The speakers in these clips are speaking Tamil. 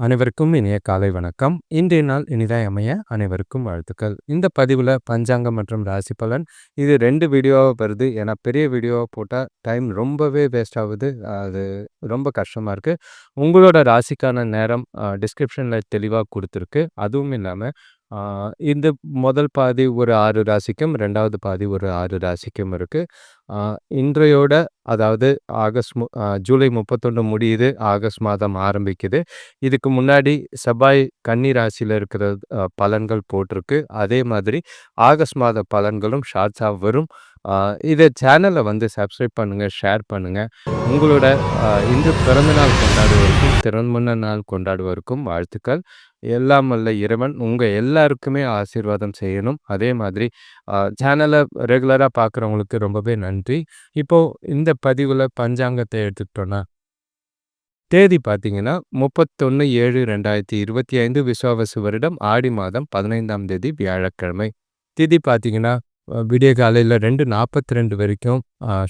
அனைவருக்கும் இனிய காலை வணக்கம். இன்றைய நாள் இனிதாய் அமைய அனைவருக்கும் வாழ்த்துக்கள். இந்த பதிவுல பஞ்சாங்கம் மற்றும் ராசி பலன் இது 2 வீடியோவா வருது. ஏன்னா பெரிய வீடியோவா போட்டா டைம் ரொம்பவே வேஸ்ட் ஆகுது. அது ரொம்ப கஷ்டமா இருக்கு. உங்களோட ராசிக்கான நேரம் டிஸ்கிரிப்ஷன்ல தெளிவா குடுத்துருக்கு. அதுவும் இல்லாம ஆ இந்த முதல் பாதி ஒரு 6 ராசிக்கும், 2வது பாதி ஒரு 6 ராசிக்கும் இருக்கு. ஆ இன்றையோட அதாவது ஜூலை 31 முடியுது. ஆகஸ்ட் மாதம் ஆரம்பிக்குது. இதுக்கு முன்னாடி செவ்வாய் கன்னி ராசியில இருக்கிற பலன்கள் போட்டிருக்கு. அதே மாதிரி ஆகஸ்ட் மாத பலன்களும் ஷார்ட்ஸா வரும். இத சேனல வந்து சப்ஸ்கிரைப் பண்ணுங்க, ஷேர் பண்ணுங்க. உங்களோட இன்று பிறந்தநாள் கொண்டாடுவோருக்கும், திருமண நாள் கொண்டாடுவோருக்கும் வாழ்த்துக்கள். எல்லாம் வல்ல இறைவன் உங்க எல்லாருக்குமே ஆசீர்வாதம் செய்யணும். அதே மாதிரி சேனல ரெகுலரா பார்க்குறவங்களுக்கு ரொம்பவே நன்றி. இப்போ இந்த பதிவுல பஞ்சாங்கத்தை எடுத்துக்கிட்டோம்னா தேதி பார்த்தீங்கன்னா 31/7/2025 விசுவாவசு வருடம் ஆடி மாதம் 15ஆம் தேதி வியாழக்கிழமை. திதி பார்த்தீங்கன்னா விடிய காலையில் 2:42 வரைக்கும்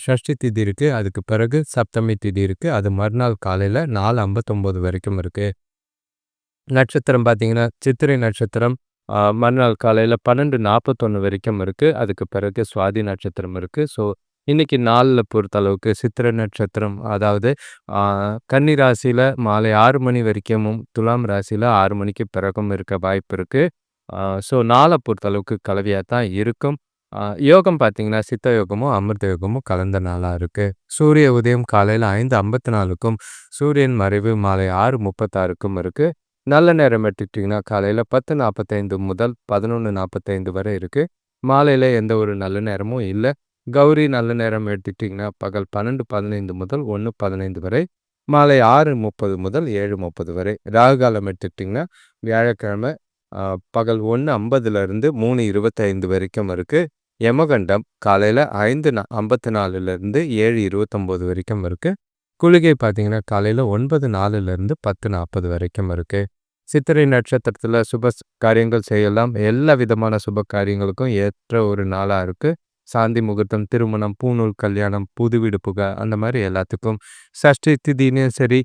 ஷஷ்டி திதி இருக்கு. அதுக்கு பிறகு சப்தமி திதி இருக்கு. அது மறுநாள் காலையில் 4:59 வரைக்கும் இருக்கு. நட்சத்திரம் பார்த்தீங்கன்னா சித்திரை நட்சத்திரம் மறுநாள் காலையில் 12:41 வரைக்கும் இருக்கு. அதுக்கு பிறகு சுவாதி நட்சத்திரம் இருக்கு. ஸோ இன்னைக்கு நாளில் பொறுத்தளவுக்கு சித்திரை நட்சத்திரம் அதாவது கன்னி ராசியில் மாலை 6 மணி வரைக்கும், துலாம் ராசியில் 6 மணிக்கு பிறகும் இருக்க வாய்ப்பு இருக்கு. ஸோ நாளை பொறுத்தளவுக்கு கலவையாக தான் இருக்கும். யோகம் பார்த்தீங்கன்னா சித்த யோகமும் அமிர்த யோகமும் கலந்த நாளாக இருக்கு. சூரிய உதயம் காலையில் 5:54க்கும் சூரியன் மறைவு மாலை 6:36க்கும் இருக்கு. நல்ல நேரம் எடுத்துக்கிட்டிங்கன்னா காலையில் 10:45 முதல் 11:45 வரை இருக்குது. மாலையில் எந்த ஒரு நல்ல நேரமும் இல்லை. கௌரி நல்ல நேரம் எடுத்துக்கிட்டிங்கன்னா பகல் 12:15 முதல் 1:15 வரை, மாலை 6:30 முதல் 7:30 வரை. ராகு காலம் எடுத்துக்கிட்டிங்கன்னா வியாழக்கிழமை பகல் 1:50லேருந்து 3:25 வரைக்கும் இருக்குது. யமகண்டம் காலையில் 5:54லேருந்து 7:29 வரைக்கும் இருக்குது. குளிகை பார்த்தீங்கன்னா காலையில் 9:04லேருந்து 10:40 வரைக்கும் இருக்குது. சித்திரை நட்சத்திரத்தில் சுப காரியங்கள் செய்யலாம். எல்லா விதமான சுப காரியங்களுக்கும் ஏற்ற ஒரு நாளாக இருக்குது. சாந்தி முகூர்த்தம், திருமணம், பூநூல் கல்யாணம், புது வீடு புக அந்த மாதிரி எல்லாத்துக்கும். சஷ்டி திதின்னு சரி,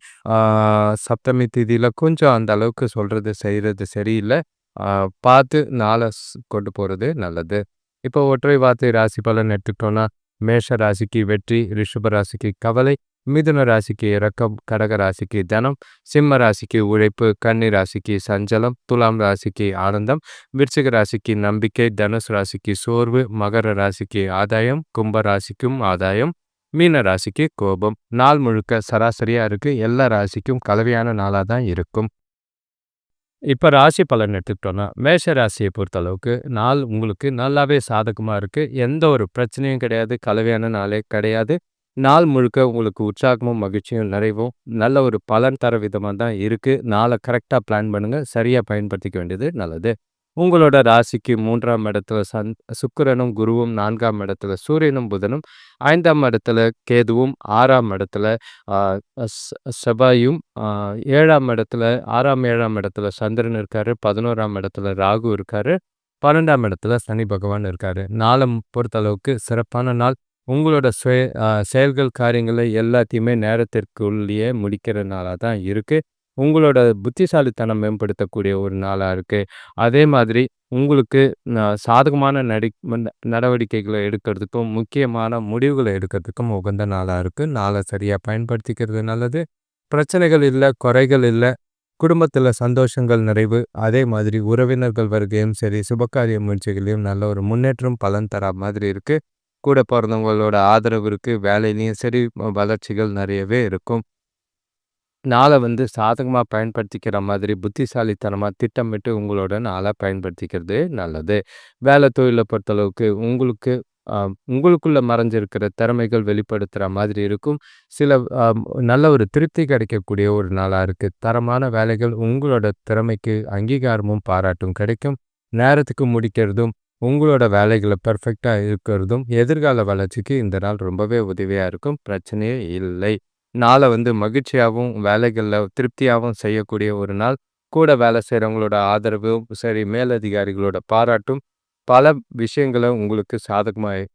சப்தமி திதியில் கொஞ்சம் அந்த அளவுக்கு சொல்கிறது செய்கிறது சரியில்லை. பார்த்து நாளை கொண்டு போகிறது நல்லது. இப்போ ஒற்றை வார்த்தை ராசி பலன் எடுத்துக்கிட்டோன்னா மேஷ ராசிக்கு வெற்றி, ரிஷப ராசிக்கு கவலை, மிதுன ராசிக்கு இரக்கம், கடக ராசிக்கு தனம், சிம்ம ராசிக்கு உழைப்பு, கன்னி ராசிக்கு சஞ்சலம், துலாம் ராசிக்கு ஆனந்தம், விருச்சிக ராசிக்கு நம்பிக்கை, தனுசு ராசிக்கு சோர்வு, மகர ராசிக்கு ஆதாயம், கும்ப ராசிக்கும் ஆதாயம், மீன ராசிக்கு கோபம். நாள் முழுக்க சராசரியா இருக்கு. எல்லா ராசிக்கும் கலவையான நாளாக தான் இருக்கும். இப்போ ராசி பலன் எடுத்துக்கிட்டோன்னா மேஷ ராசியை பொறுத்தளவுக்கு நாள் உங்களுக்கு நல்லாவே சாதகமாக இருக்குது. எந்த ஒரு பிரச்சனையும் கிடையாது. கலவையான நாளே கிடையாது. நாள் முழுக்க உங்களுக்கு உற்சாகமும் மகிழ்ச்சியும் நிறைவும் நல்ல ஒரு பலன் தர விதமாக தான் இருக்குது. நாளை கரெக்டாக பிளான் பண்ணுங்கள். சரியாக பயன்படுத்திக்க வேண்டியது நல்லது. உங்களோட ராசிக்கு 3ஆம் இடத்துல சுக்கிரனும் குருவும், 4ஆம் இடத்துல சூரியனும் புதனும், 5ஆம் இடத்துல கேதுவும், 6ஆம் இடத்துல செவ்வாயும், 7ஆம் இடத்துல 6ஆம் 7ஆம் இடத்துல சந்திரன் இருக்காரு, 11ஆம் இடத்துல ராகு இருக்காரு, 12ஆம் இடத்துல சனி பகவான் இருக்காரு. நாளை பொறுத்தளவுக்கு சிறப்பான நாள். உங்களோட செயல்கள் காரியங்களை எல்லாத்தையுமே நேரத்திற்குள்ளேயே முடிக்கிற நாளாக தான் இருக்குது. உங்களோட புத்திசாலித்தனம் மேம்படுத்தக்கூடிய ஒரு நாளாக இருக்குது. அதே மாதிரி உங்களுக்கு சாதகமான நடவடிக்கைகளை எடுக்கிறதுக்கும், முக்கியமான முடிவுகளை எடுக்கிறதுக்கும் உகந்த நாளாக இருக்குது. நாளை சரியாக பயன்படுத்திக்கிறது நல்லது. பிரச்சனைகள் இல்லை, குறைகள் இல்லை. குடும்பத்தில் சந்தோஷங்கள் நிறைவு. அதே மாதிரி உறவினர்கள் வருகையும் சரி, சுபகாரிய முயற்சிகளையும் நல்ல ஒரு முன்னேற்றம் பலன் தர மாதிரி இருக்குது. கூட பிறந்தவங்களோட ஆதரவு இருக்குது. வேலையிலையும் சரி வளர்ச்சிகள் நிறையவே இருக்கும். நாளை வந்து சாதகமாக பயன்படுத்திக்கிற மாதிரி புத்திசாலித்தனமாக திட்டமிட்டு உங்களோட நாளை பயன்படுத்திக்கிறது நல்லது. வேலை தொழிலை பொறுத்தளவுக்கு உங்களுக்குள்ள மறைஞ்சிருக்கிற திறமைகள் வெளிப்படுத்துகிற மாதிரி இருக்கும். சில நல்ல ஒரு திருப்தி கிடைக்கக்கூடிய ஒரு நாளாக இருக்குது. தரமான வேலைகள், உங்களோட திறமைக்கு அங்கீகாரமும் பாராட்டும் கிடைக்கும். நேரத்துக்கு முடிக்கிறதும், உங்களோட வேலைகளை பெர்ஃபெக்டாக இருக்கிறதும் எதிர்கால வளர்ச்சிக்கு இந்த நாள் ரொம்பவே உதவியாக இருக்கும். பிரச்சனையே இல்லை. நாளை வந்து மகிழ்ச்சியாகவும் வேலைகளில் திருப்தியாகவும் செய்யக்கூடிய ஒரு நாள். கூட வேலை செய்கிறவங்களோட ஆதரவும் சரி, மேலதிகாரிகளோட பாராட்டும் பல விஷயங்களை உங்களுக்கு சாதகமாக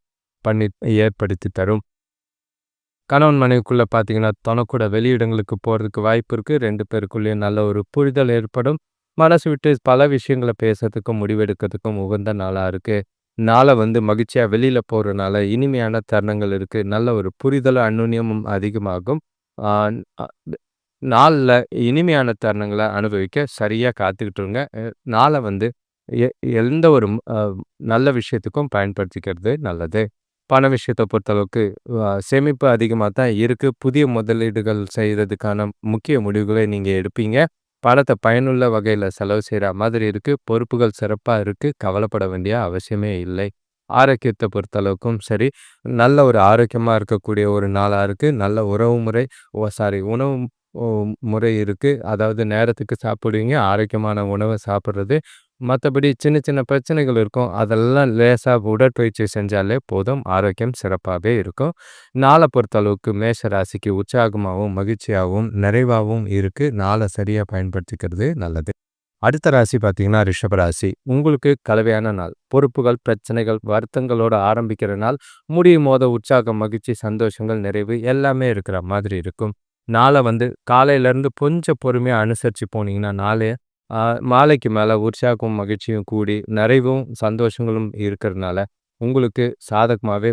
ஏற்படுத்தி தரும். கணவன் மனைவிக்குள்ள பார்த்தீங்கன்னா, தொணக்கூட வெளியிடங்களுக்கு போறதுக்கு வாய்ப்பு இருக்கு. 2 பேருக்குள்ளேயும் நல்ல ஒரு புரிதல் ஏற்படும். மனசு விட்டு பல விஷயங்கள பேசறதுக்கும், முடிவெடுக்கிறதுக்கும் உகந்த நாளா இருக்கு. நாள வந்து மகிழ்ச்சியா வெளியில போறனால இனிமையான தருணங்கள் இருக்கு. நல்ல ஒரு புரிதலும், அந்யோன்யமும் அதிகமாகும். ஆ அ நாள்ல இனிமையான தருணங்கள அனுபவிக்க சரியா காத்துக்கிட்டு இருங்க. நாள வந்து எ எந்த ஒரு நல்ல விஷயத்துக்கும் பயன்படுத்திக்கிறது நல்லது. பண விஷயத்த பொறுத்தளவுக்கு சேமிப்பு அதிகமா தான் இருக்கு. புதிய முதலீடுகள் செய்றதுக்கான முக்கிய முடிவுகளை நீங்க எடுப்பீங்க. பணத்த பயனுள்ள வகையில செலவு செய்ற மாதிரி இருக்கு. பொறுப்புகள் சிறப்பா இருக்கு. கவலைப்பட வேண்டிய அவசியமே இல்லை. ஆரோக்கியத்த பொறுத்தளவுக்கும் சரி, நல்ல ஒரு ஆரோக்கியமா இருக்கக்கூடிய ஒரு நாளா இருக்கு. நல்ல உறவு முறை உணவு ஒ முறை இருக்கு. அதாவது நேரத்துக்கு சாப்பிடுவீங்க. ஆரோக்கியமான உணவ சாப்பிடுறது. மத்தபடி சின்ன சின்ன பிரச்சனைகள் இருக்கும். அதெல்லாம் லேசா உடற்பயிற்சி செஞ்சாலே போதும். ஆரோக்கியம் சிறப்பாவே இருக்கும். நாள பொறுத்தளவுக்கு மேஷ ராசிக்கு உற்சாகமாவும், மகிழ்ச்சியாவும், நிறைவாவும் இருக்கு. நாள சரியா பயன்படுத்திக்கிறது நல்லது. அடுத்த ராசி பார்த்தீங்கன்னா, ரிஷப ராசி. உங்களுக்கு கலவையான நாள். பொறுப்புகள், பிரச்சனைகள், வருத்தங்களோட ஆரம்பிக்கிற நாள். முடியும்போது உற்சாகம், மகிழ்ச்சி, சந்தோஷங்கள், நிறைவு எல்லாமே இருக்கிற மாதிரி இருக்கும். நாள வந்து காலையிலேருந்து கொஞ்சம் பொறுமையா அனுசரிச்சு போனீங்கன்னா, நாளு அ மாலைக்கு மேல உற்சாகமும், மகிழ்ச்சியும் கூடி, நிறைவும், சந்தோஷங்களும் இருக்கிறனால, உங்களுக்கு சாதகமாவே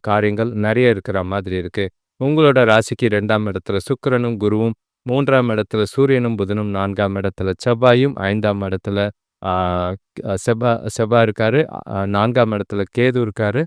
காரியங்கள் நெறைய இருக்கிற மாதிரி இருக்கு. உங்களோட ராசிக்கு 2ஆம் இடத்துல சுக்கிரனும், குருவும் 3ஆம் இடத்துல சூரியனும், புதனும் 4ஆம் இடத்துல செவ்வாயும், 5ஆம் இடத்துல ஆ செவ்வாய் இருக்காரு. 4ஆம் இடத்துல கேது இருக்காரு.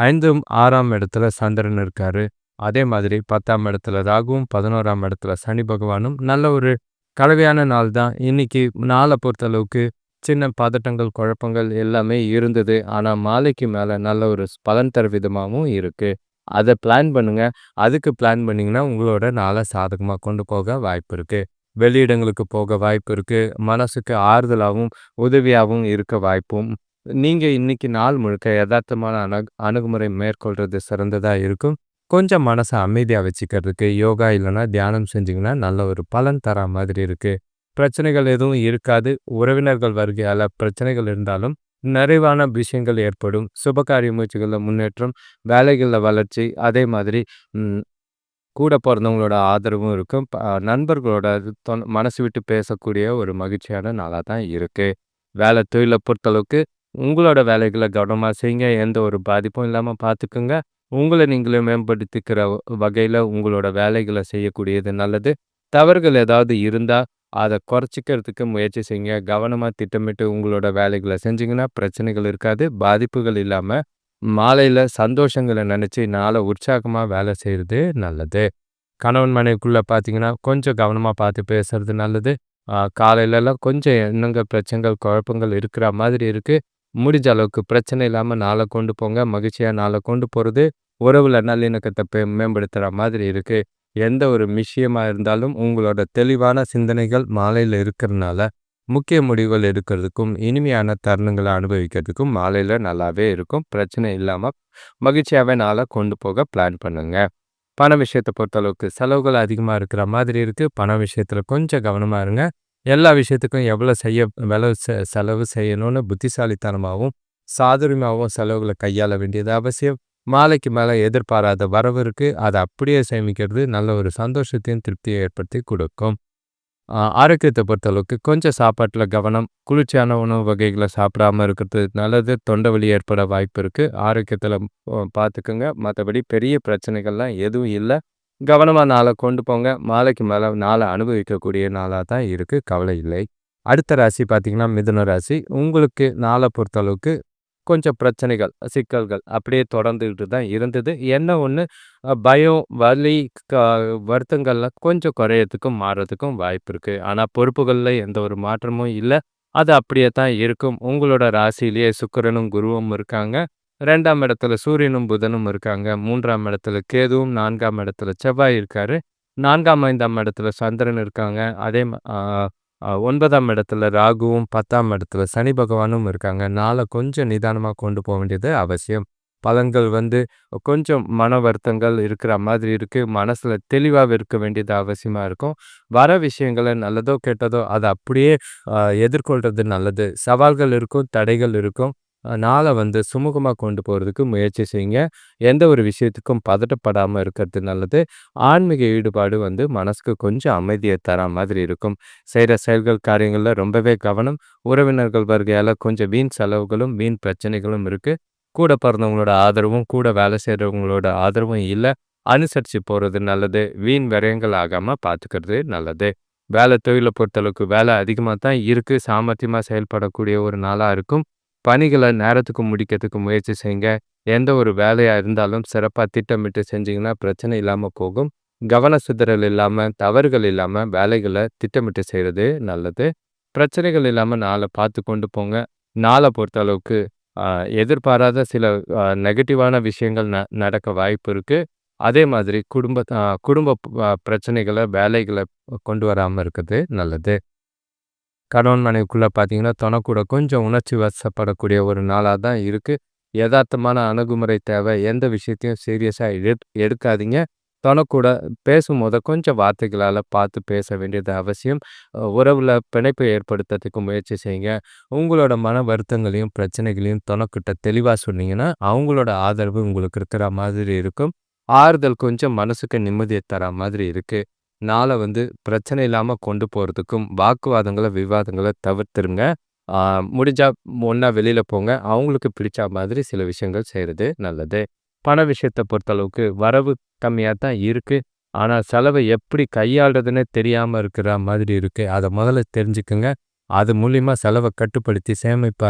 5ம் 6ஆம் இடத்துல சந்திரன் இருக்காரு. அதே மாதிரி 10ஆம் இடத்துல ராகுவும், 11ஆம் இடத்துல சனி பகவானும் நல்ல ஒரு கலவையான நாள் தான். இன்னைக்கு நாள பொறுத்தளவுக்கு சின்ன பதட்டங்கள், குழப்பங்கள் எல்லாமே இருந்தது. ஆனா மாலைக்கு மேல நல்ல ஒரு பலன் தர விதமாவும் இருக்கு. அத பிளான் பண்ணுங்க. அதுக்கு பிளான் பண்ணீங்கன்னா, உங்களோட நாள சாதகமா கொண்டு போக வாய்ப்பு இருக்கு. வெளியிடங்களுக்கு போக வாய்ப்பு இருக்கு. மனசுக்கு ஆறுதலாவும், உதவியாவும் இருக்க வாய்ப்பும். நீங்க இன்னைக்கு நாள் முழுக்க எதார்த்தமான அணுகுமுறை மேற்கொள்றது சிறந்ததா இருக்கும். கொஞ்சம் மனச அமைதியா வச்சுக்கிறதுக்கு யோகா இல்லன்னா தியானம் செஞ்சீங்கன்னா, நல்ல ஒரு பலன் தரா மாதிரி இருக்கு. பிரச்சனைகள் எதுவும் இருக்காது. உறவினர்கள் வருகையால பிரச்சனைகள் இருந்தாலும், நிறைவான விஷயங்கள் ஏற்படும். சுபகாரிய முயற்சிகள்ல முன்னேற்றம், வேலைகள்ல வளர்ச்சி, அதே மாதிரி ம் கூட பொறந்தவங்களோட ஆதரவும் இருக்கும். நண்பர்களோட மனசு விட்டு பேசக்கூடிய ஒரு மகிழ்ச்சியான நாளா தான் இருக்கு. தொழில பொறுத்தளவுக்கு உங்களோட வேலைகள கவனமா செய்யுங்க. எந்த ஒரு பாதிப்பும் இல்லாம பார்த்துக்குங்க. உங்கள நீங்களே மேம்படுத்திக்கிற வகையில உங்களோட வேலைகள செய்யக்கூடியது நல்லது. தவறுகள் ஏதாவது இருந்தா, அத குறைச்சுக்கிறதுக்கு முயற்சி செய்யுங்க. கவனமா திட்டமிட்டு உங்களோட வேலைகள செஞ்சீங்கன்னா, பிரச்சனைகள் இருக்காது. பாதிப்புகள் இல்லாம மாலையில சந்தோஷங்கள நெனச்சு நாள உற்சாகமா வேலை செய்றது நல்லது. கணவன் மனைவிக்குள்ள பார்த்தீங்கன்னா, கொஞ்சம் கவனமா பார்த்து பேசுறது நல்லது. காலையிலலாம் கொஞ்சம் எண்ணங்கள், பிரச்சனைகள், குழப்பங்கள் இருக்கிற மாதிரி இருக்கு. முடிஞ்ச அளவுக்கு பிரச்சனை இல்லாம நாள கொண்டு போங்க. மகிழ்ச்சியா நாள கொண்டு போறது, உறவுல நல்லிணக்கத்த மேம்படுத்துற மாதிரி இருக்கு. எந்த ஒரு விஷயமா இருந்தாலும் உங்களோட தெளிவான சிந்தனைகள் மாலையில இருக்கிறனால, முக்கிய முடிவுகள் எடுக்கிறதுக்கும், இனிமையான தருணங்கள அனுபவிக்கிறதுக்கும் மாலையில நல்லாவே இருக்கும். பிரச்சனை இல்லாம மகிழ்ச்சியாவே நாள கொண்டு போக பிளான் பண்ணுங்க. பண விஷயத்த பொறுத்தளவுக்கு செலவுகள் அதிகமா இருக்கிற மாதிரி இருக்கு. பண விஷயத்துல கொஞ்சம் கவனமா இருங்க. எல்லா விஷயத்துக்கும் எவ்வளோ செலவு செய்யணும்னு புத்திசாலித்தனமாவும், சாதுரியமாவும் செலவுகள கையாள வேண்டியது அவசியம். மாலைக்கு மேல எதிர்பாராத வரவு இருக்கு. அத அப்படியே சேமிக்கிறது நல்ல ஒரு சந்தோஷத்தையும், திருப்தியும் ஏற்படுத்தி குடுக்கும். ஆரோக்கியத்த பொறுத்தளவுக்கு கொஞ்சம் சாப்பாட்டுல கவனம். குளிர்ச்சியான உணவு வகைகள சாப்பிடாம இருக்கிறது நல்லது. தொண்டை வலி ஏற்பட வாய்ப்பு இருக்கு. ஆரோக்கியத்துல பார்த்துக்கங்க. மத்தபடி பெரிய பிரச்சனைகள்லாம் எதுவும் இல்ல. கவனமா நாள கொண்டு போங்க. மாலைக்கு மேல நாள அனுபவிக்கக்கூடிய நாளா தான் இருக்கு. கவலை இல்லை. அடுத்த ராசி பார்த்தீங்கன்னா, மிதுன ராசி. உங்களுக்கு நாள பொறுத்தளவுக்கு கொஞ்சம் பிரச்சனைகள், சிக்கல்கள் அப்படியே தொடர்ந்துகிட்டு தான் இருந்தது. என்ன ஒண்ணு பயம், வலி, க வருத்தங்கள்லாம் கொஞ்சம் குறையறதுக்கும், மாறுறதுக்கும் வாய்ப்பு இருக்கு. ஆனா பொறுப்புகள்ல எந்த ஒரு மாற்றமும் இல்ல. அது அப்படியே தான் இருக்கும். உங்களோட ராசியிலேயே சுக்கிரனும், குருவும் இருக்காங்க. 2ஆம் இடத்துல சூரியனும், புதனும் இருக்காங்க. 3ஆம் இடத்துல கேதுவும், 4ஆம் இடத்துல செவ்வாய் இருக்காரு. 4ஆம், 5ஆம் இடத்துல சந்திரன் இருக்காங்க. அதே ம ஆ 9ஆம் இடத்துல ராகுவும், 10ஆம் இடத்துல சனி பகவானும் இருக்காங்க. நாள கொஞ்சம் நிதானமா கொண்டு போ வேண்டியது அவசியம். பலன்கள் வந்து கொஞ்சம் மன வருத்தங்கள் இருக்கிற மாதிரி இருக்கு. மனசுல தெளிவாவே இருக்க வேண்டியது அவசியமா இருக்கும். வர விஷயங்கள நல்லதோ, கெட்டதோ அத அப்படியே எதிர்கொள்றது நல்லது. சவால்கள் இருக்கும், தடைகள் இருக்கும். நாள வந்து சுமூகமா கொண்டு போறதுக்கு முயற்சி செய்யுங்க. எந்த ஒரு விஷயத்துக்கும் பதட்டப்படாம இருக்கிறது நல்லது. ஆன்மீக ஈடுபாடு வந்து மனசுக்கு கொஞ்சம் அமைதிய தரா மாதிரி இருக்கும். செய்ற செயல்கள், காரியங்கள்ல ரொம்பவே கவனம். உறவினர்கள் வருகையால கொஞ்சம் வீண் செலவுகளும், வீண் பிரச்சனைகளும் இருக்கு. கூட பிறந்தவங்களோட ஆதரவும், கூட வேலை செய்றவங்களோட ஆதரவும் இல்ல. அனுசரிச்சு போறது நல்லது. வீண் விரயங்கள் ஆகாம பார்த்துக்கிறது நல்லது. தொழில பொறுத்தளவுக்கு வேலை அதிகமா தான் இருக்கு. சாமர்த்தியமா செயல்படக்கூடிய ஒரு நாளா இருக்கும். பணிகள நேரத்துக்கு முடிக்கிறதுக்கு முயற்சி செய்யுங்க. எந்த ஒரு வேலையா இருந்தாலும் சிறப்பா திட்டமிட்டு செஞ்சீங்கன்னா, பிரச்சனை இல்லாம போகும். கவன சிதறல் இல்லாம, தவறுகள் இல்லாம வேலைகள திட்டமிட்டு செய்றது நல்லது. பிரச்சனைகள் இல்லாம நாள பார்த்து கொண்டு போங்க. நாள பொறுத்தளவுக்கு அ எதிர்பாராத சில நெகட்டிவான விஷயங்கள் நடக்க வாய்ப்பு இருக்கு. அதே மாதிரி குடும்ப பிரச்சனைகள, வேலைகள கொண்டு வராம இருக்கிறது நல்லது. கணவன் மனைவிக்குள்ள பார்த்தீங்கன்னா, தொணக்கூட கொஞ்சம் உணர்ச்சி வசப்படக்கூடிய ஒரு நாளா தான் இருக்கு. எதார்த்தமான அணுகுமுறை தேவை. எந்த விஷயத்தையும் சீரியஸா எடுக்காதீங்க. தொணக்கூட பேசும்போது கொஞ்சம் வார்த்தைகளால பார்த்து பேச வேண்டியது அவசியம். உறவுல பிணைப்பை ஏற்படுத்துறதுக்கு முயற்சி செய்யுங்க. உங்களோட மன வருத்தங்களையும், பிரச்சனைகளையும் தொணக்கிட்ட தெளிவா சொன்னீங்கன்னா, அவங்களோட ஆதரவு உங்களுக்கு இருக்கிற மாதிரி இருக்கும். ஆறுதல் கொஞ்சம் மனசுக்கு நிம்மதிய தரா மாதிரி இருக்கு. நாள வந்து பிரச்சனை இல்லாம கொண்டு போறதுக்கும், வாக்குவாதங்கள, விவாதங்கள தவிர்த்துருங்க. ஆ முடிஞ்சா ஒண்ணா வெளியில போங்க. அவங்களுக்கு பிடிச்ச மாதிரி சில விஷயங்கள் செய்றது நல்லது. பண விஷயத்த பொறுத்தளவுக்கு வரவு கம்மியா தான் இருக்கு. ஆனா செலவ எப்படி கையாள்றதுன்னே தெரியாம இருக்கிற மாதிரி இருக்கு. அத முதல்ல தெரிஞ்சுக்கங்க. அது மூலியமா செலவ கட்டுப்படுத்தி சேமிப்ப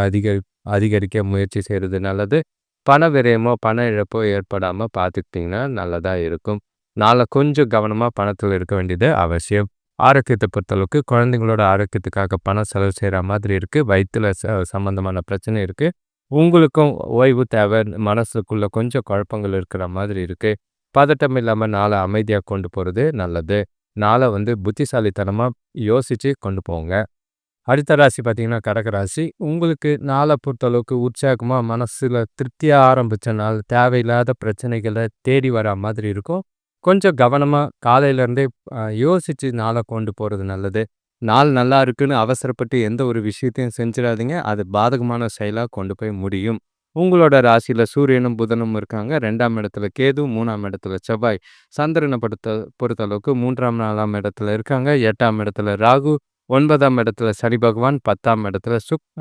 அதிகரிக்க முயற்சி செய்றது நல்லது. பண விரயமோ, பண இழப்போ ஏற்படாம பார்த்துக்கிட்டீங்கன்னா நல்லதா இருக்கும். நாள கொஞ்சம் கவனமா பணத்துல இருக்க வேண்டியது அவசியம். ஆரோக்கியத்த பொறுத்தளவுக்கு குழந்தைங்களோட ஆரோக்கியத்துக்காக பணம் செலவு செய்ற மாதிரி இருக்கு. வயித்துல சம்பந்தமான பிரச்சனை இருக்கு. உங்களுக்கும் ஓய்வு தேவை. மனசுக்குள்ள கொஞ்சம் குழப்பங்கள் இருக்கிற மாதிரி இருக்கு. பதட்டம் இல்லாம நாள அமைதியா கொண்டு போறது நல்லது. நாள வந்து புத்திசாலித்தனமா யோசிச்சு கொண்டு போங்க. அடுத்த ராசி பார்த்தீங்கன்னா, கடக ராசி. உங்களுக்கு நாள பொறுத்தளவுக்கு உற்சாகமா, மனசுல திருப்தியா ஆரம்பிச்ச நாள், தேவையில்லாத பிரச்சனைகள தேடி வரா மாதிரி இருக்கும். கொஞ்சம் கவனமா காலையில இருந்தே யோசிச்சு நாள கொண்டு போறது நல்லது. நாள் நல்லா இருக்குன்னு அவசரப்பட்டு எந்த ஒரு விஷயத்தையும் செஞ்சிடாதீங்க. அது பாதகமான செயலா கொண்டு போய் முடியும். உங்களோட ராசியில சூரியனும், புதனும் இருக்காங்க. 2ஆம் இடத்துல கேது, 3ஆம் இடத்துல செவ்வாய். சந்திரன பொறுத்தளவுக்கு 3ஆம், 4ஆம் இடத்துல இருக்காங்க. 8ஆம் இடத்துல ராகு, 9ஆம் இடத்துல சனி பகவான், 10ஆம் இடத்துல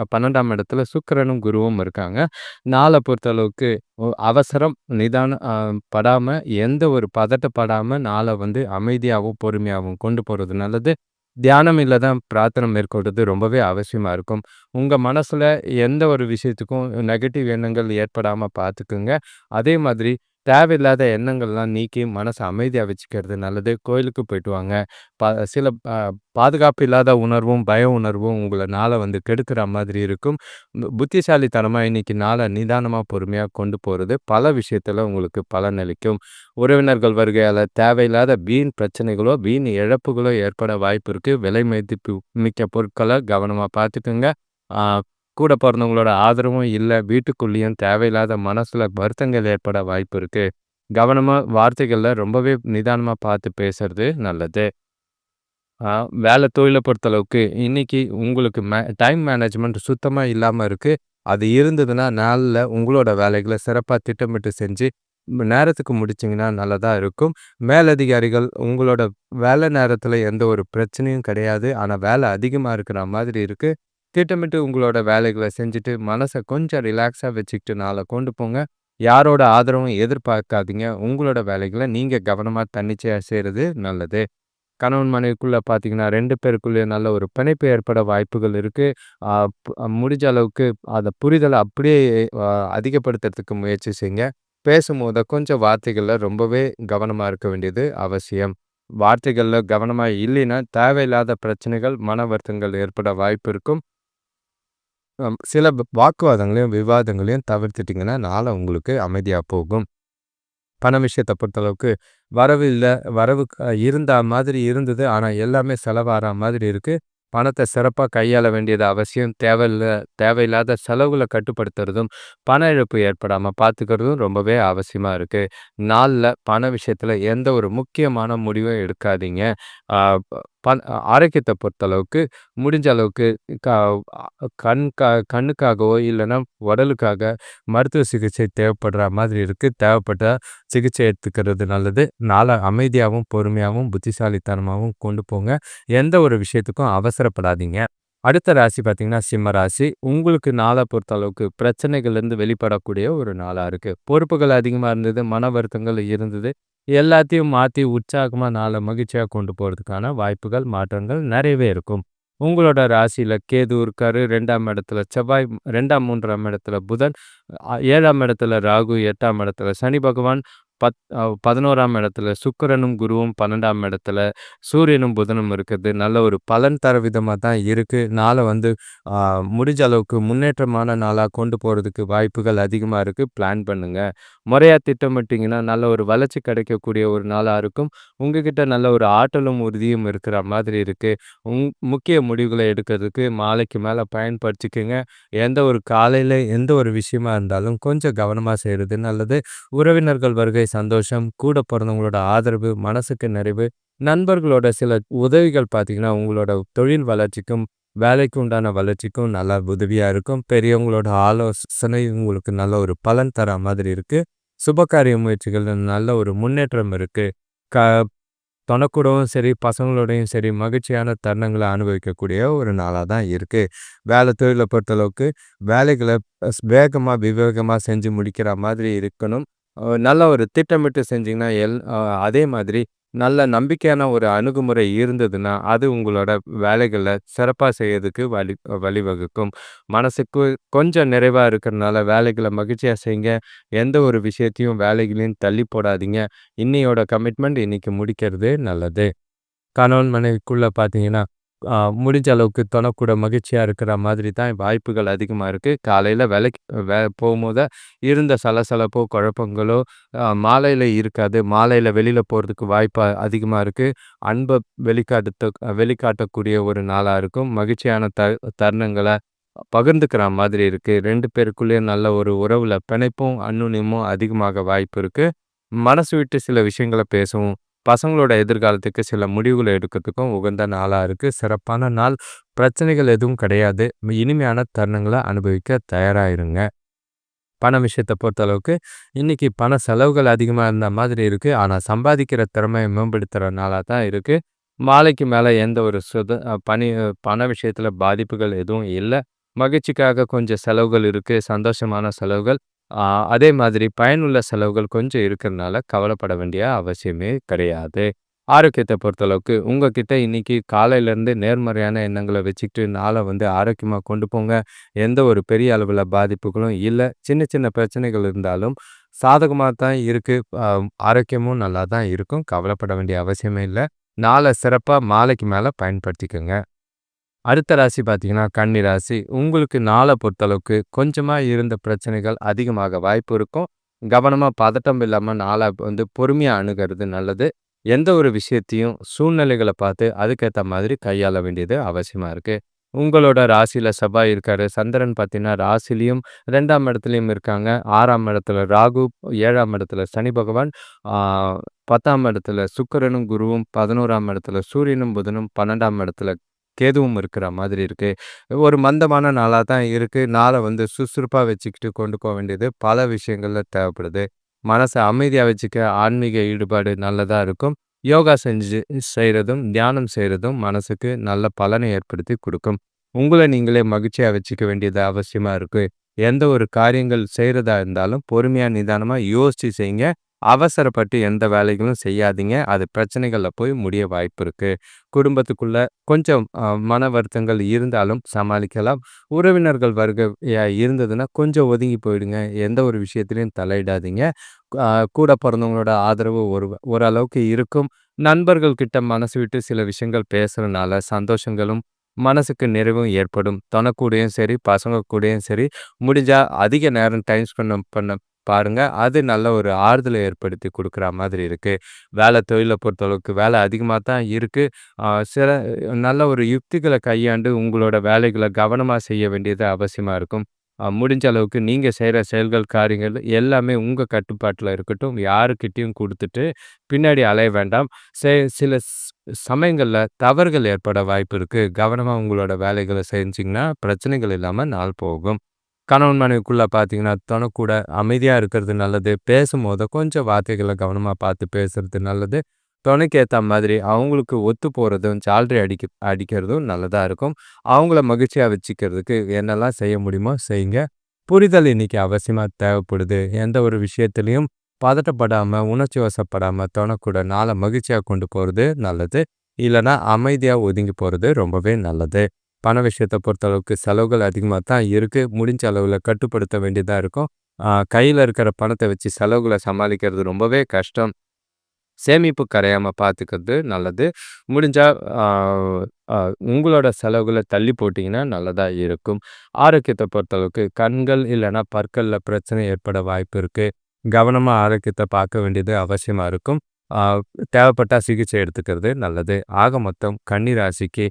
12ஆம் இடத்துல சுக்கிரனும், குருவும் இருக்காங்க. நாள பொறுத்தளவுக்கு அவசரம், நிதானம் படாம எந்த ஒரு பதட்டப்படாம நாள வந்து அமைதியாவும், பொறுமையாவும் கொண்டு போறது நல்லது. தியானம் இல்ல தான் பிரார்த்தனை மேற்கொள்றது ரொம்பவே அவசியமா இருக்கும். உங்க மனசுல எந்த ஒரு விஷயத்துக்கும் நெகட்டிவ் எண்ணங்கள் ஏற்படாம பார்த்துக்குங்க. அதே மாதிரி தேவையில்லாத எண்ணங்கள்லாம் நீக்கி மனச அமைதியா வச்சுக்கிறது நல்லது. கோயிலுக்கு போயிட்டு வாங்க. சில பாதுகாப்பு இல்லாத உணர்வும், பய உணர்வும் உங்கள நாள வந்து கெடுக்கிற மாதிரி இருக்கும். புத்திசாலித்தனமா இன்னைக்கு நாள நிதானமா, பொறுமையா கொண்டு போறது பல விஷயத்துல உங்களுக்கு பலனளிக்கும். உறவினர்கள் வருகையால தேவையில்லாத வீண் பிரச்சனைகளோ, வீண் இழப்புகளோ ஏற்பட வாய்ப்பு இருக்கு. விலை மதிப்பு மிக்க பொருட்கள கவனமா பார்த்துக்கங்க. ஆ கூட பொறந்தவங்களோட ஆதரவும் இல்ல. வீட்டுக்குள்ளேயும் தேவையில்லாத மனசுல வருத்தங்கள் ஏற்பட வாய்ப்பு இருக்கு. கவனமா வார்த்தைகள்ல ரொம்பவே நிதானமா பார்த்து பேசுறது நல்லது. ஆ தொழில பொறுத்தளவுக்கு இன்னைக்கு உங்களுக்கு டைம் மேனேஜ்மெண்ட் சுத்தமா இல்லாம இருக்கு. அது இருந்ததுன்னா, நாள்ல உங்களோட வேலைகள சிறப்பா திட்டமிட்டு செஞ்சு, நேரத்துக்கு முடிச்சீங்கன்னா நல்லதா இருக்கும். மேலதிகாரிகள் உங்களோட வேலை நேரத்தில எந்த ஒரு பிரச்சனையும் கிடையாது. ஆனா வேலை அதிகமா இருக்கிற மாதிரி இருக்கு. திட்டமிட்டு உங்களோட வேலைகள செஞ்சுட்டு, மனச கொஞ்சம் ரிலாக்ஸா வச்சுக்கிட்டு நாள கொண்டு போங்க. யாரோட ஆதரவும் எதிர்பார்க்காதீங்க. உங்களோட வேலைகள நீங்க கவனமா தன்னிச்சையா செய்றது நல்லது. கணவன் மனைவிக்குள்ள பார்த்தீங்கன்னா, 2 பேருக்குள்ளயும் நல்ல ஒரு பிணைப்பு ஏற்பட வாய்ப்புகள் இருக்கு. அ ப் முடிஞ்ச அளவுக்கு அத புரிதல அப்படியே அ அதிகப்படுத்துறதுக்கு முயற்சி செய்யுங்க. பேசும்போது கொஞ்சம் வார்த்தைகள்ல ரொம்பவே கவனமா இருக்க வேண்டியது அவசியம். வார்த்தைகள்ல கவனமா இல்லைன்னா, தேவையில்லாத பிரச்சனைகள், மன வருத்தங்கள் ஏற்பட வாய்ப்பு இருக்கும். சில வாக்குவாதங்களையும், விவாதங்களையும் தவிர்த்துட்டீங்கன்னா, நாள உங்களுக்கு அமைதியா போகும். பண விஷயத்த பொறுத்தளவுக்கு வரவு இல்ல. வரவு இருந்தா மாதிரி இருந்தது. ஆனா எல்லாமே செலவாற மாதிரி இருக்கு. பணத்த சிறப்பா கையாள வேண்டியது அவசியம். தேவையில்லாத செலவுகள கட்டுப்படுத்துறதும், பண இழப்பு ஏற்படாம பார்த்துக்கிறதும் ரொம்பவே அவசியமா இருக்கு. நாள்ல பண விஷயத்துல எந்த ஒரு முக்கியமான முடிவும் எடுக்காதீங்க. ஆ ஆரோக்கியத்த பொறுத்தளவுக்கு முடிஞ்ச அளவுக்கு க கண்ணுக்காகவோ இல்லன்னா உடலுக்காக மருத்துவ சிகிச்சை தேவைப்படுற மாதிரி இருக்கு. தேவைப்பட்டா சிகிச்சை எடுத்துக்கிறது நல்லது. நாள அமைதியாவும், பொறுமையாவும், புத்திசாலித்தனமாவும் கொண்டு போங்க. எந்த ஒரு விஷயத்துக்கும் அவசரப்படாதீங்க. அடுத்த ராசி பார்த்தீங்கன்னா, சிம்ம ராசி. உங்களுக்கு நாள பொறுத்த அளவுக்கு பிரச்சனைகள்லேருந்து வெளிப்படக்கூடிய ஒரு நாளா இருக்கு. பொறுப்புகள் அதிகமா இருந்தது, மன வருத்தங்கள் இருந்தது. எல்லாத்தையும் மாத்தி உற்சாகமா நாள மகிழ்ச்சியா கொண்டு போறதுக்கான வாய்ப்புகள், மாற்றங்கள் நிறையவே இருக்கும். உங்களோட ராசியில கேது இருக்காரு. 2ஆம் இடத்துல செவ்வாய், 2ஆம், 3ஆம் இடத்துல புதன், 7ஆம் இடத்துல ராகு, 8ஆம் இடத்துல சனி பகவான், 11ஆம் இடத்துல சுக்கிரனும், குருவும், 12ஆம் இடத்துல சூரியனும், புதனும் இருக்கிறது. நல்ல ஒரு பலன் தர விதமா தான் இருக்கு. நாள வந்து அ முடிஞ்ச அளவுக்கு முன்னேற்றமான நாளா கொண்டு போறதுக்கு வாய்ப்புகள் அதிகமா இருக்கு. பிளான் பண்ணுங்க. முறையா திட்டமிட்டீங்கன்னா, நல்ல ஒரு வளர்ச்சி கிடைக்கக்கூடிய ஒரு நாளா இருக்கும். உங்ககிட்ட நல்ல ஒரு ஆற்றலும், உறுதியும் இருக்கிற மாதிரி இருக்கு. முக்கிய முடிவுகள எடுக்கிறதுக்கு மாலைக்கு மேல பயன்படுத்திக்கங்க. காலையில எந்த ஒரு விஷயமா இருந்தாலும் கொஞ்சம் கவனமா செய்றது நல்லது. உறவினர்கள் வருகை சந்தோஷம், கூட பொறந்தவங்களோட ஆதரவு, மனசுக்கு நிறைவு, நண்பர்களோட சில உதவிகள் பார்த்தீங்கன்னா, உங்களோட தொழில் வளர்ச்சிக்கும், வேலைக்கு உண்டான வளர்ச்சிக்கும் நல்லா உதவியா இருக்கும். பெரியவங்களோட ஆலோசனை உங்களுக்கு நல்ல ஒரு பலன் தர மாதிரி இருக்கு. சுபகாரிய முயற்சிகள்ல நல்ல ஒரு முன்னேற்றம் இருக்கு. க தொணக்கூடவும் சரி, பசங்களோடையும் சரி, மகிழ்ச்சியான தருணங்கள அனுபவிக்கக்கூடிய ஒரு நாளா தான் இருக்கு. தொழில பொறுத்தளவுக்கு வேலைகள வேகமா, விவேகமா செஞ்சு முடிக்கிற மாதிரி இருக்கணும். நல்ல ஒரு திட்டமிட்டு செஞ்சீங்கன்னா, அதே மாதிரி நல்ல நம்பிக்கையான ஒரு அணுகுமுறை இருந்ததுன்னா, அது உங்களோட வேலைகள சிறப்பா செய்யறதுக்கு வழிவகுக்கும். மனசுக்கு கொஞ்சம் நிறைவா இருக்கிறனால வேலைகள மகிழ்ச்சியா செய்யுங்க. எந்த ஒரு விஷயத்தையும் வேலைகளையும் தள்ளி போடாதீங்க. இன்னையோட கமிட்மெண்ட் இன்னைக்கு முடிக்கிறது நல்லது. கணவன் மனைவிக்குள்ள பார்த்தீங்கன்னா, அ முடிஞ்ச அளவுக்கு தொணக்கூட மகிழ்ச்சியா இருக்கிற மாதிரி தான் வாய்ப்புகள் அதிகமா இருக்கு. காலையில வேலைக்கு போகும்போது இருந்த சலசலப்போ, குழப்பங்களோ மாலையில இருக்காது. மாலையில வெளியில போறதுக்கு வாய்ப்பு அதிகமா இருக்கு. அன்ப வெளிக்காட்டக்கூடிய ஒரு நாளா இருக்கும். மகிழ்ச்சியான தருணங்கள பகிர்ந்துக்கிற மாதிரி இருக்கு. 2 பேருக்குள்ளேயும் நல்ல ஒரு உறவுல பிணைப்பும், அந்யோன்யமும் அதிகமாக வாய்ப்பு இருக்கு. மனசு விட்டு சில விஷயங்கள பேசவும், பசங்களோட எதிர்காலத்துக்கு சில முடிவுகள எடுக்கிறதுக்கும் உகந்த நாளா இருக்கு. சிறப்பான நாள். பிரச்சனைகள் எதுவும் கிடையாது. இனிமையான தருணங்கள அனுபவிக்க தயாரா இருங்க. பண விஷயத்த பொறுத்தளவுக்கு, இன்னைக்கு பண செலவுகள் அதிகமா இருந்த மாதிரி இருக்கு. ஆனா சம்பாதிக்கிற திறமைய மேம்படுத்துற நாளா தான் இருக்கு. மாலைக்கு மேல எந்த ஒரு பண விஷயத்துல பாதிப்புகள் எதுவும் இல்ல. மகிழ்ச்சிக்காக கொஞ்சம் செலவுகள் இருக்கு. சந்தோஷமான செலவுகள். ஆ அதே மாதிரி பயனுள்ள செலவுகள் கொஞ்சம் இருக்கிறனால கவலைப்பட வேண்டிய அவசியமே கிடையாது. ஆரோக்கியத்த பொறுத்தளவுக்கு, உங்ககிட்ட இன்னைக்கு காலையிலேருந்து நேர்மறையான எண்ணங்கள வச்சுக்கிட்டு நாள வந்து ஆரோக்கியமா கொண்டு போங்க. எந்த ஒரு பெரிய அளவுல பாதிப்புகளும் இல்ல. சின்ன சின்ன பிரச்சனைகள் இருந்தாலும் சாதகமா தான் இருக்கு. அ ஆரோக்கியமும் நல்லா தான் இருக்கும். கவலைப்பட வேண்டிய அவசியமே இல்ல. நாள சிறப்பா மாலைக்கு மேல பயன்படுத்திக்கங்க. அடுத்த ராசி பார்த்தீங்கன்னா, கன்னி ராசி. உங்களுக்கு நாள பொறுத்தளவுக்கு கொஞ்சமா இருந்த பிரச்சனைகள் அதிகமாக வாய்ப்பு இருக்கும். கவனமா, பதட்டம் இல்லாம நாள வந்து பொறுமையா அணுகுறது நல்லது. எந்த ஒரு விஷயத்தையும் சூழ்நிலைகள பார்த்து அதுக்கேத்த மாதிரி கையாள வேண்டியது அவசியமா இருக்கு. உங்களோட ராசியில செவ்வாய் இருக்காரு. சந்திரன் பார்த்தீங்கன்னா, ராசியிலயும் 2ஆம் இடத்துலயும் இருக்காங்க. 6ஆம் இடத்துல ராகு, 7ஆம் இடத்துல சனி பகவான், ஆ 10ஆம் இடத்துல சுக்கிரனும், குருவும், 11ஆம் இடத்துல சூரியனும், புதனும், 12ஆம் இடத்துல கேதுவும் இருக்கிற மாதிரி இருக்கு. ஒரு மந்தமான நாளா தான் இருக்கு. நாள வந்து சுறுசுறுப்பா வச்சுக்கிட்டு கொண்டு போ வேண்டியது பல விஷயங்கள்ல தேவைப்படுது. மனச அமைதியா வச்சுக்க ஆன்மீக ஈடுபாடு நல்லதா இருக்கும். யோகா செய்றதும், தியானம் செய்றதும் மனசுக்கு நல்ல பலனை ஏற்படுத்தி குடுக்கும். உங்கள நீங்களே மகிழ்ச்சியா வச்சுக்க வேண்டியது அவசியமா இருக்கு. எந்த ஒரு காரியங்கள் செய்றதா இருந்தாலும் பொறுமையா, நிதானமா யோசிச்சு செய்யுங்க. அவசரப்பட்டு எந்த வேலைகளும் செய்யாதீங்க. அது பிரச்சனைகள்ல போய் முடிய வாய்ப்பு இருக்கு. குடும்பத்துக்குள்ள கொஞ்சம் மன வருத்தங்கள் இருந்தாலும் சமாளிக்கலாம். உறவினர்கள் வருகையா இருந்ததுன்னா, கொஞ்சம் ஒதுங்கி போயிடுங்க. எந்த ஒரு விஷயத்திலயும் தலையிடாதீங்க. அ கூட பொறந்தவங்களோட ஆதரவு ஓரளவுக்கு இருக்கும். நண்பர்கள் கிட்ட மனசு விட்டு சில விஷயங்கள் பேசுறனால சந்தோஷங்களும், மனசுக்கு நிறைவும் ஏற்படும். தொணக்கூடயும் சரி, பசங்க கூடயும் சரி, முடிஞ்சா அதிக நேரம் டைம் ஸ்பெண்ட் பண்ண பாருங்க. அது நல்ல ஒரு ஆறுதல ஏற்படுத்தி குடுக்குற மாதிரி இருக்கு. தொழில பொறுத்தளவுக்கு வேலை அதிகமா தான் இருக்கு. சில நல்ல ஒரு யுக்திகள கையாண்டு உங்களோட வேலைகள கவனமா செய்ய வேண்டியது அவசியமா இருக்கும். முடிஞ்ச அளவுக்கு நீங்க செய்ற செயல்கள், காரியங்கள் எல்லாமே உங்க கட்டுப்பாட்டுல இருக்கட்டும். யாருக்கிட்டயும் குடுத்துட்டு பின்னாடி அலைய வேண்டாம். சில சமயங்கள்ல தவறுகள் ஏற்பட வாய்ப்பு இருக்கு. கவனமா உங்களோட வேலைகள செஞ்சீங்கன்னா, பிரச்சனைகள் இல்லாம நாள் போகும். கணவன் மனைவிக்குள்ள பார்த்தீங்கன்னா, தொணக்கூட அமைதியா இருக்கிறது நல்லது. பேசும்போது கொஞ்சம் வார்த்தைகள கவனமா பார்த்து பேசுறது நல்லது. தொணைக்கு ஏத்தா மாதிரி அவங்களுக்கு ஒத்து போறதும், ஜால்ரி அடிக்கிறதும் நல்லதா இருக்கும். அவங்கள மகிழ்ச்சியா வச்சுக்கிறதுக்கு என்னெல்லாம் செய்ய முடியுமோ செய்யுங்க. புரிதல் இன்னைக்கு அவசியமா தேவைப்படுது. எந்த ஒரு விஷயத்திலயும் பதட்டப்படாம, உணர்ச்சி வசப்படாம தொணக்கூட நாள மகிழ்ச்சியா கொண்டு போறது நல்லது. இல்லன்னா அமைதியா ஒதுங்கி போறது ரொம்பவே நல்லது. பண விஷயத்த பொறுத்தளவுக்கு செலவுகள் அதிகமா தான் இருக்கு. முடிஞ்ச அளவுல கட்டுப்படுத்த வேண்டியதா இருக்கும். கையில இருக்கிற பணத்த வச்சு செலவுகள சமாளிக்கிறது ரொம்பவே கஷ்டம். சேமிப்பு கரையாம பார்த்துக்கிறது நல்லது. முடிஞ்சா ஆ அ உங்களோட செலவுகள தள்ளி போட்டீங்கன்னா நல்லதா இருக்கும். ஆரோக்கியத்த பொறுத்தளவுக்கு கண்கள் இல்லன்னா பற்கள்ல பிரச்சனை ஏற்பட வாய்ப்பு இருக்கு. கவனமா ஆரோக்கியத்த பார்க்க வேண்டியது அவசியமா இருக்கும். ஆ தேவைப்பட்டா சிகிச்சை எடுத்துக்கிறது நல்லது. ஆக மொத்தம் கன்னி ராசிக்கு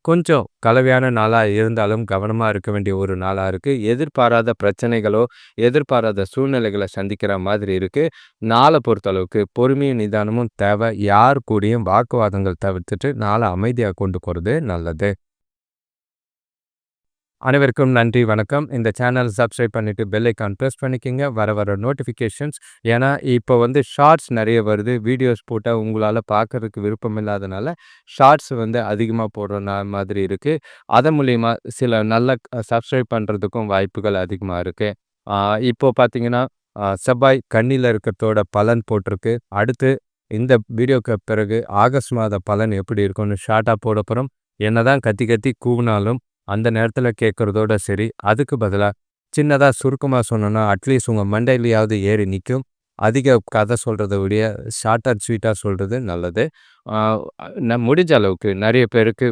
கொஞ்சம் கலவையான நாளா இருந்தாலும் கவனமா இருக்க வேண்டிய ஒரு நாளா இருக்கு. எதிர்பாராத பிரச்சனைகளோ, எதிர்பாராத சூழ்நிலைகள சந்திக்கிற மாதிரி இருக்கு. நாள பொறுத்தளவுக்கு பொறுமையும், நிதானமும் தேவை. யார் கூடயும் வாக்குவாதங்கள் தவிர்த்துட்டு நாள அமைதியா கொண்டு போறது நல்லது. அனைவருக்கும் நன்றி, வணக்கம். இந்த சேனல் சப்ஸ்கிரைப் பண்ணிட்டு பெல் ஐகான் பிரஸ் பண்ணிக்கங்க. வர நோட்டிஃபிகேஷன்ஸ் ஏன்னா, இப்போ ஷார்ட்ஸ் நெறைய வருது. வீடியோஸ் போட்டா உங்களால பார்க்கறதுக்கு விருப்பம் இல்லாதனால, ஷார்ட்ஸ் அதிகமா போடுற மாதிரி இருக்கு. அதன் மூலியமா சில நல்ல சப்ஸ்கிரைப் பண்றதுக்கும் வாய்ப்புகள் அதிகமா இருக்கு. ஆ இப்போ பார்த்தீங்கன்னா, செவ்வாய் கன்னியில இருக்கிறதோட பலன் போட்டிருக்கு. அடுத்து இந்த வீடியோக்கு பிறகு ஆகஸ்ட் மாத பலன் எப்படி இருக்கும்னு ஷார்ட்டா போடப்போறோம். என்னதான் கத்தி கத்தி கூவுனாலும் அந்த நேரத்துல கேட்கறதோட சரி. அதுக்கு பதிலா சின்னதா சுருக்கமா சொன்னோம்னா, அட்லீஸ்ட் உங்க மண்டையிலயாவது ஏறி நிக்கும். அதிக கதை சொல்றத விட ஷார்ட் அண்ட் ஸ்வீட்டா சொல்றது நல்லது. ஆ முடிஞ்ச அளவுக்கு நெறைய பேருக்கு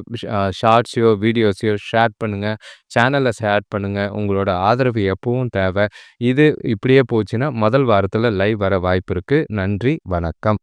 ஷார்ட்ஸையோ, வீடியோஸையோ ஷேர் பண்ணுங்க. சேனல ஷேர் பண்ணுங்க. உங்களோட ஆதரவு எப்பவும் தேவை. இது இப்படியே போச்சுன்னா, முதல் வாரத்துல லைவ் வர வாய்ப்பு இருக்கு. நன்றி, வணக்கம்.